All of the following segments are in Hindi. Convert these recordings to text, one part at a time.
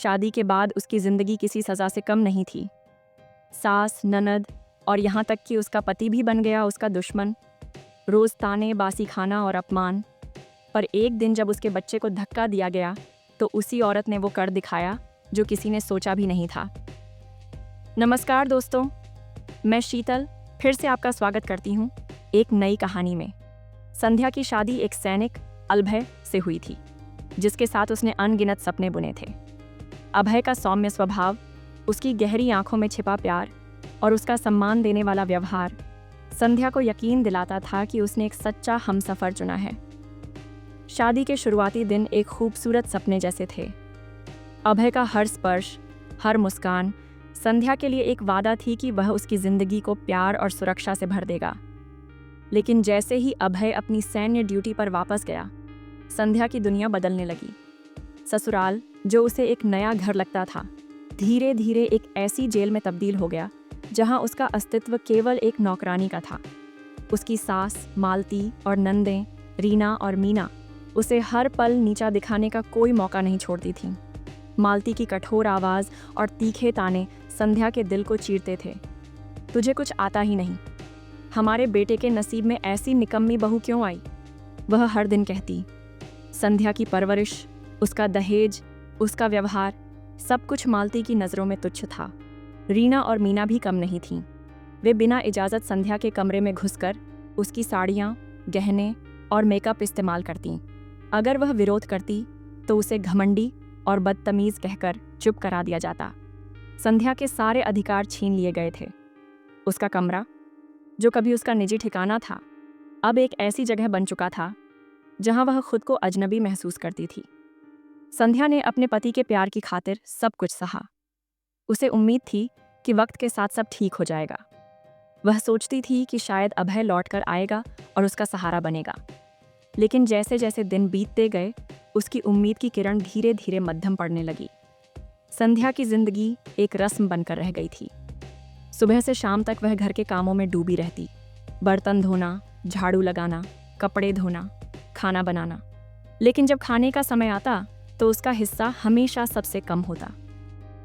शादी के बाद उसकी जिंदगी किसी सज़ा से कम नहीं थी। सास, ननद और यहाँ तक कि उसका पति भी बन गया उसका दुश्मन। रोज़ ताने, बासी खाना और अपमान। पर एक दिन जब उसके बच्चे को धक्का दिया गया तो उसी औरत ने वो कर दिखाया जो किसी ने सोचा भी नहीं था। नमस्कार दोस्तों, मैं शीतल फिर से आपका स्वागत करती हूँ एक नई कहानी में। संध्या की शादी एक सैनिक अभय से हुई थी, जिसके साथ उसने अनगिनत सपने बुने थे। अभय का सौम्य स्वभाव, उसकी गहरी आंखों में छिपा प्यार और उसका सम्मान देने वाला व्यवहार संध्या को यकीन दिलाता था कि उसने एक सच्चा हमसफर चुना है। शादी के शुरुआती दिन एक खूबसूरत सपने जैसे थे। अभय का हर स्पर्श, हर मुस्कान संध्या के लिए एक वादा थी कि वह उसकी जिंदगी को प्यार और सुरक्षा से भर देगा। लेकिन जैसे ही अभय अपनी सैन्य ड्यूटी पर वापस गया, संध्या की दुनिया बदलने लगी। ससुराल, जो उसे एक नया घर लगता था, धीरे धीरे एक ऐसी जेल में तब्दील हो गया जहां उसका अस्तित्व केवल एक नौकरानी का था। उसकी सास मालती और नंदें रीना और मीना उसे हर पल नीचा दिखाने का कोई मौका नहीं छोड़ती थीं। मालती की कठोर आवाज़ और तीखे ताने संध्या के दिल को चीरते थे। तुझे कुछ आता ही नहीं, हमारे बेटे के नसीब में ऐसी निकम्मी बहू क्यों आई, वह हर दिन कहती। संध्या की परवरिश, उसका दहेज, उसका व्यवहार, सब कुछ मालती की नज़रों में तुच्छ था। रीना और मीना भी कम नहीं थीं। वे बिना इजाज़त संध्या के कमरे में घुसकर उसकी साड़ियाँ, गहने और मेकअप इस्तेमाल करतीं। अगर वह विरोध करती तो उसे घमंडी और बदतमीज़ कहकर चुप करा दिया जाता। संध्या के सारे अधिकार छीन लिए गए थे। उसका कमरा, जो कभी उसका निजी ठिकाना था, अब एक ऐसी जगह बन चुका था जहां वह खुद को अजनबी महसूस करती थी। संध्या ने अपने पति के प्यार की खातिर सब कुछ सहा। उसे उम्मीद थी कि वक्त के साथ सब ठीक हो जाएगा। वह सोचती थी कि शायद अभय लौटकर आएगा और उसका सहारा बनेगा। लेकिन जैसे जैसे दिन बीतते गए, उसकी उम्मीद की किरण धीरे धीरे मध्यम पड़ने लगी। संध्या की जिंदगी एक रस्म बनकर रह गई थी। सुबह से शाम तक वह घर के कामों में डूबी रहती। बर्तन धोना, झाड़ू लगाना, कपड़े धोना, खाना बनाना। लेकिन जब खाने का समय आता तो उसका हिस्सा हमेशा सबसे कम होता।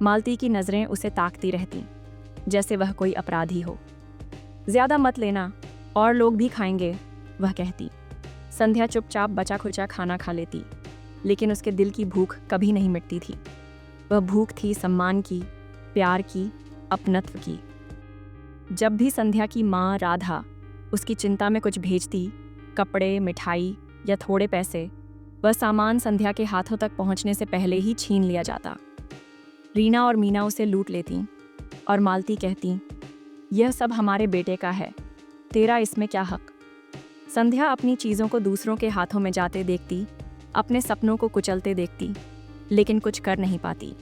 मालती की नज़रें उसे ताकती रहती, जैसे वह कोई अपराधी हो। ज़्यादा मत लेना, और लोग भी खाएंगे, वह कहती। संध्या चुपचाप बचा खुचा खाना खा लेती, लेकिन उसके दिल की भूख कभी नहीं मिटती थी। वह भूख थी सम्मान की, प्यार की, अपनत्व की। जब भी संध्या की माँ राधा उसकी चिंता में कुछ भेजती, कपड़े, मिठाई या थोड़े पैसे, वह सामान संध्या के हाथों तक पहुंचने से पहले ही छीन लिया जाता। रीना और मीना उसे लूट लेती और मालती कहती, यह सब हमारे बेटे का है, तेरा इसमें क्या हक। संध्या अपनी चीज़ों को दूसरों के हाथों में जाते देखती, अपने सपनों को कुचलते देखती, लेकिन कुछ कर नहीं पाती।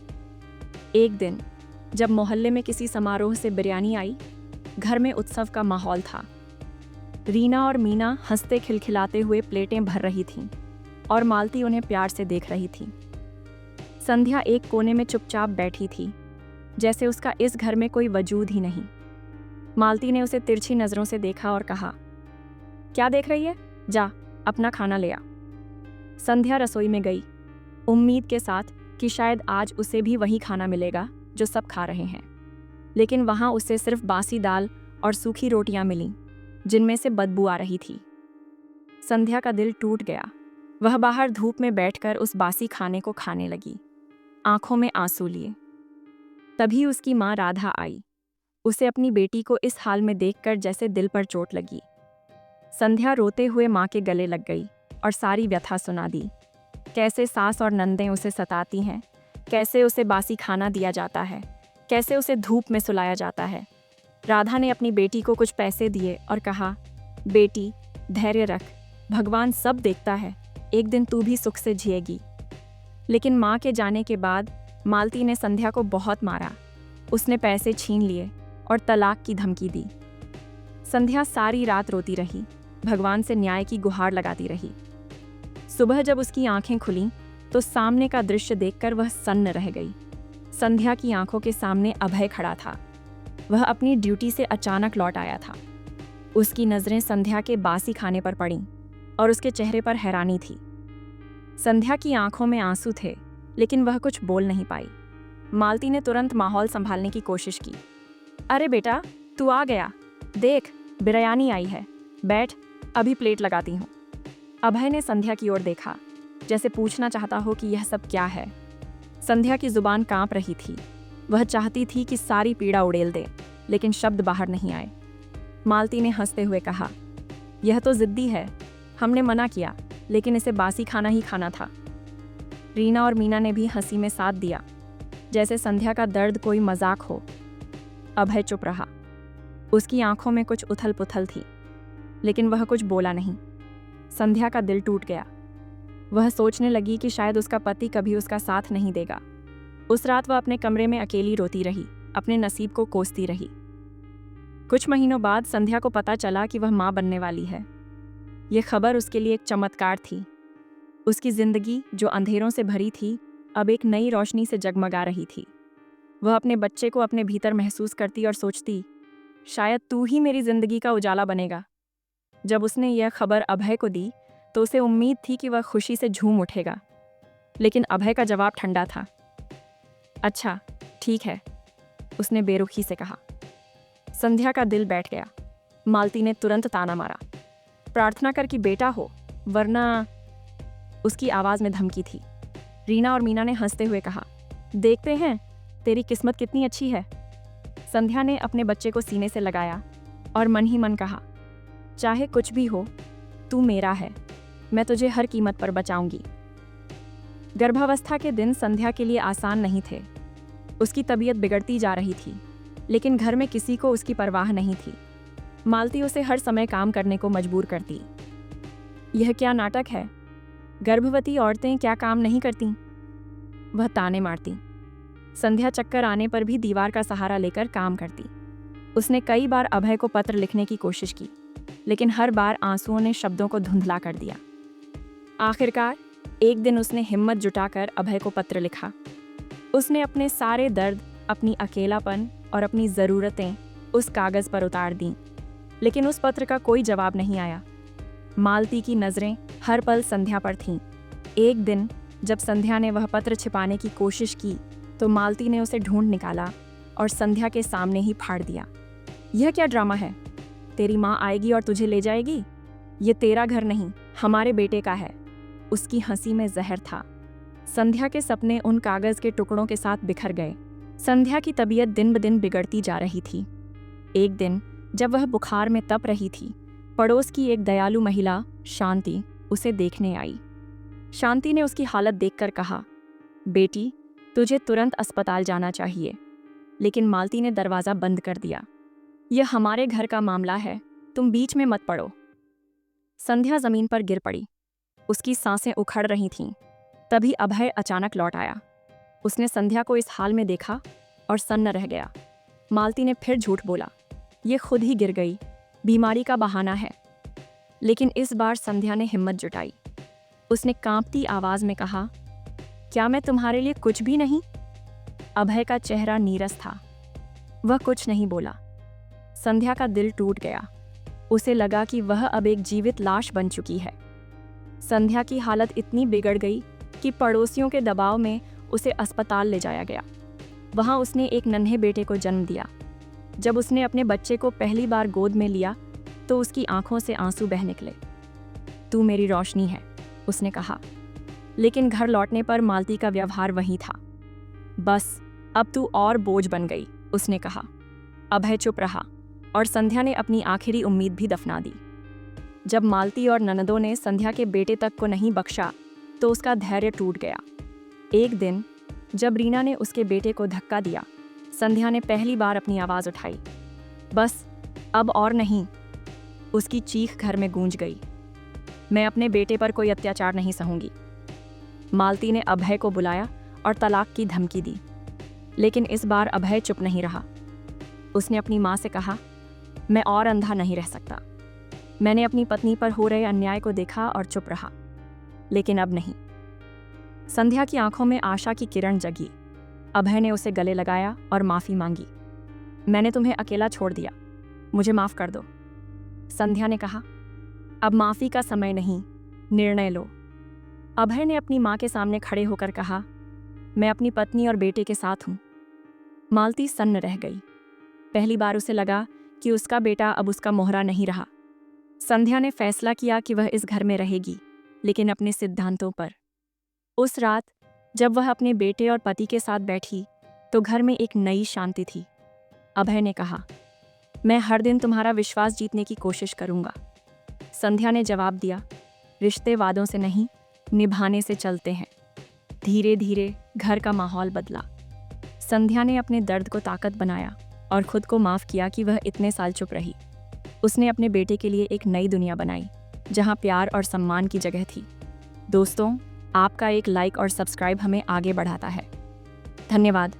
एक दिन जब मोहल्ले में किसी समारोह से बिरयानी आई, घर में उत्सव का माहौल था। रीना और मीना हंसते खिलखिलाते हुए प्लेटें भर रही थीं और मालती उन्हें प्यार से देख रही थी। संध्या एक कोने में चुपचाप बैठी थी, जैसे उसका इस घर में कोई वजूद ही नहीं। मालती ने उसे तिरछी नज़रों से देखा और कहा, क्या देख रही है, जा अपना खाना ले आ। संध्या रसोई में गई, उम्मीद के साथ कि शायद आज उसे भी वही खाना मिलेगा जो सब खा रहे हैं। लेकिन वहाँ उसे सिर्फ बासी दाल और सूखी रोटियां मिलीं, जिनमें से बदबू आ रही थी। संध्या का दिल टूट गया। वह बाहर धूप में बैठकर उस बासी खाने को खाने लगी, आंखों में आंसू लिए। तभी उसकी माँ राधा आई। उसे अपनी बेटी को इस हाल में देखकर जैसे दिल पर चोट लगी। संध्या रोते हुए माँ के गले लग गई और सारी व्यथा सुना दी। कैसे सास और नंदें उसे सताती हैं, कैसे उसे बासी खाना दिया जाता है, कैसे उसे धूप में सुलाया जाता है। राधा ने अपनी बेटी को कुछ पैसे दिए और कहा, बेटी धैर्य रख, भगवान सब देखता है, एक दिन तू भी सुख से जिएगी। लेकिन माँ के जाने के बाद मालती ने संध्या को बहुत मारा। उसने पैसे छीन लिए और तलाक की धमकी दी। संध्या सारी रात रोती रही, भगवान से न्याय की गुहार लगाती रही। सुबह जब उसकी आंखें खुलीं तो सामने का दृश्य देखकर वह सन्न रह गई। संध्या की आंखों के सामने अभय खड़ा था। वह अपनी ड्यूटी से अचानक लौट आया था। उसकी नज़रें संध्या के बासी खाने पर पड़ीं और उसके चेहरे पर हैरानी थी। संध्या की आंखों में आंसू थे, लेकिन वह कुछ बोल नहीं पाई। मालती ने तुरंत माहौल संभालने की कोशिश की। अरे बेटा, तू आ गया। देख, बिरयानी आई है। बैठ, अभी प्लेट लगाती हूँ। अभय ने संध्या की ओर देखा, जैसे पूछना चाहता हो कि यह सब क्या है। संध्या की जुबान कांप रही थी। वह चाहती थी कि सारी पीड़ा उड़ेल दे, लेकिन शब्द बाहर नहीं आए। मालती ने हंसते हुए कहा, यह तो जिद्दी है। हमने मना किया, लेकिन इसे बासी खाना ही खाना था। रीना और मीना ने भी हंसी में साथ दिया, जैसे संध्या का दर्द कोई मजाक हो। अभय चुप रहा। उसकी आंखों में कुछ उथल पुथल थी, लेकिन वह कुछ बोला नहीं। संध्या का दिल टूट गया। वह सोचने लगी कि शायद उसका पति कभी उसका साथ नहीं देगा। उस रात वह अपने कमरे में अकेली रोती रही, अपने नसीब को कोसती रही। कुछ महीनों बाद संध्या को पता चला कि वह मां बनने वाली है। यह खबर उसके लिए एक चमत्कार थी। उसकी जिंदगी, जो अंधेरों से भरी थी, अब एक नई रोशनी से जगमगा रही थी। वह अपने बच्चे को अपने भीतर महसूस करती और सोचती, शायद तू ही मेरी जिंदगी का उजाला बनेगा। जब उसने यह खबर अभय को दी, तो उसे उम्मीद थी कि वह खुशी से झूम उठेगा, लेकिन अभय का जवाब ठंडा था। अच्छा, ठीक है, उसने बेरुखी से कहा। संध्या का दिल बैठ गया। मालती ने तुरंत ताना मारा, प्रार्थना कर कि बेटा हो, वरना। उसकी आवाज में धमकी थी। रीना और मीना ने हंसते हुए कहा, देखते हैं तेरी किस्मत कितनी अच्छी है। संध्या ने अपने बच्चे को सीने से लगाया और मन ही मन कहा, चाहे कुछ भी हो, तू मेरा है। मैं तुझे हर कीमत पर बचाऊंगी। गर्भावस्था के दिन संध्या के लिए आसान नहीं थे। उसकी तबीयत बिगड़ती जा रही थी, लेकिन घर में किसी को उसकी परवाह नहीं थी। मालती उसे हर समय काम करने को मजबूर करती। यह क्या नाटक है? गर्भवती औरतें क्या काम नहीं करती? वह ताने मारती। संध्या चक्कर आने पर भी दीवार का सहारा लेकर काम करती। उसने कई बार अभय को पत्र लिखने की कोशिश की, लेकिन हर बार आंसुओं ने शब्दों को धुंधला कर दिया। आखिरकार एक दिन उसने हिम्मत जुटाकर अभय को पत्र लिखा। उसने अपने सारे दर्द, अपनी अकेलापन और अपनी ज़रूरतें उस कागज़ पर उतार दीं, लेकिन उस पत्र का कोई जवाब नहीं आया। मालती की नज़रें हर पल संध्या पर थीं। एक दिन जब संध्या ने वह पत्र छिपाने की कोशिश की, तो मालती ने उसे ढूंढ निकाला और संध्या के सामने ही फाड़ दिया। यह क्या ड्रामा है? तेरी माँ आएगी और तुझे ले जाएगी? ये तेरा घर नहीं, हमारे बेटे का है। उसकी हंसी में जहर था। संध्या के सपने उन कागज़ के टुकड़ों के साथ बिखर गए। संध्या की तबीयत दिन ब दिन बिगड़ती जा रही थी। एक दिन जब वह बुखार में तप रही थी, पड़ोस की एक दयालु महिला शांति उसे देखने आई। शांति ने उसकी हालत देखकर कहा, बेटी, तुझे तुरंत अस्पताल जाना चाहिए। लेकिन मालती ने दरवाज़ा बंद कर दिया। यह हमारे घर का मामला है, तुम बीच में मत पड़ो। संध्या जमीन पर गिर पड़ी। उसकी सांसें उखड़ रही थीं। तभी अभय अचानक लौट आया। उसने संध्या को इस हाल में देखा और सन्न रह गया। मालती ने फिर झूठ बोला, ये खुद ही गिर गई, बीमारी का बहाना है। लेकिन इस बार संध्या ने हिम्मत जुटाई। उसने कांपती आवाज में कहा, क्या मैं तुम्हारे लिए कुछ भी नहीं? अभय का चेहरा नीरस था। वह कुछ नहीं बोला। संध्या का दिल टूट गया। उसे लगा कि वह अब एक जीवित लाश बन चुकी है। संध्या की हालत इतनी बिगड़ गई कि पड़ोसियों के दबाव में उसे अस्पताल ले जाया गया। वहां उसने एक नन्हे बेटे को जन्म दिया। जब उसने अपने बच्चे को पहली बार गोद में लिया, तो उसकी आंखों से आंसू बह निकले। तू मेरी रोशनी है, उसने कहा। लेकिन घर लौटने पर मालती का व्यवहार वही था। बस, अब तू और बोझ बन गई, उसने कहा। अभय चुप रहा और संध्या ने अपनी आखिरी उम्मीद भी दफना दी। जब मालती और ननदों ने संध्या के बेटे तक को नहीं बख्शा, तो उसका धैर्य टूट गया। एक दिन जब रीना ने उसके बेटे को धक्का दिया, संध्या ने पहली बार अपनी आवाज़ उठाई। बस, अब और नहीं। उसकी चीख घर में गूंज गई। मैं अपने बेटे पर कोई अत्याचार नहीं सहूंगी। मालती ने अभय को बुलाया और तलाक की धमकी दी। लेकिन इस बार अभय चुप नहीं रहा। उसने अपनी माँ से कहा, मैं और अंधा नहीं रह सकता। मैंने अपनी पत्नी पर हो रहे अन्याय को देखा और चुप रहा, लेकिन अब नहीं। संध्या की आंखों में आशा की किरण जगी। अभय ने उसे गले लगाया और माफ़ी मांगी। मैंने तुम्हें अकेला छोड़ दिया, मुझे माफ़ कर दो। संध्या ने कहा, अब माफ़ी का समय नहीं, निर्णय लो। अभय ने अपनी माँ के सामने खड़े होकर कहा, मैं अपनी पत्नी और बेटे के साथ हूँ। मालती सन्न रह गई। पहली बार उसे लगा कि उसका बेटा अब उसका मोहरा नहीं रहा। संध्या ने फैसला किया कि वह इस घर में रहेगी, लेकिन अपने सिद्धांतों पर। उस रात जब वह अपने बेटे और पति के साथ बैठी तो घर में एक नई शांति थी। अभय ने कहा, मैं हर दिन तुम्हारा विश्वास जीतने की कोशिश करूंगा। संध्या ने जवाब दिया, रिश्ते वादों से नहीं, निभाने से चलते हैं। धीरे धीरे घर का माहौल बदला। संध्या ने अपने दर्द को ताकत बनाया और खुद को माफ किया कि वह इतने साल चुप रही। उसने अपने बेटे के लिए एक नई दुनिया बनाई, जहां प्यार और सम्मान की जगह थी। दोस्तों, आपका एक लाइक और सब्सक्राइब हमें आगे बढ़ाता है। धन्यवाद।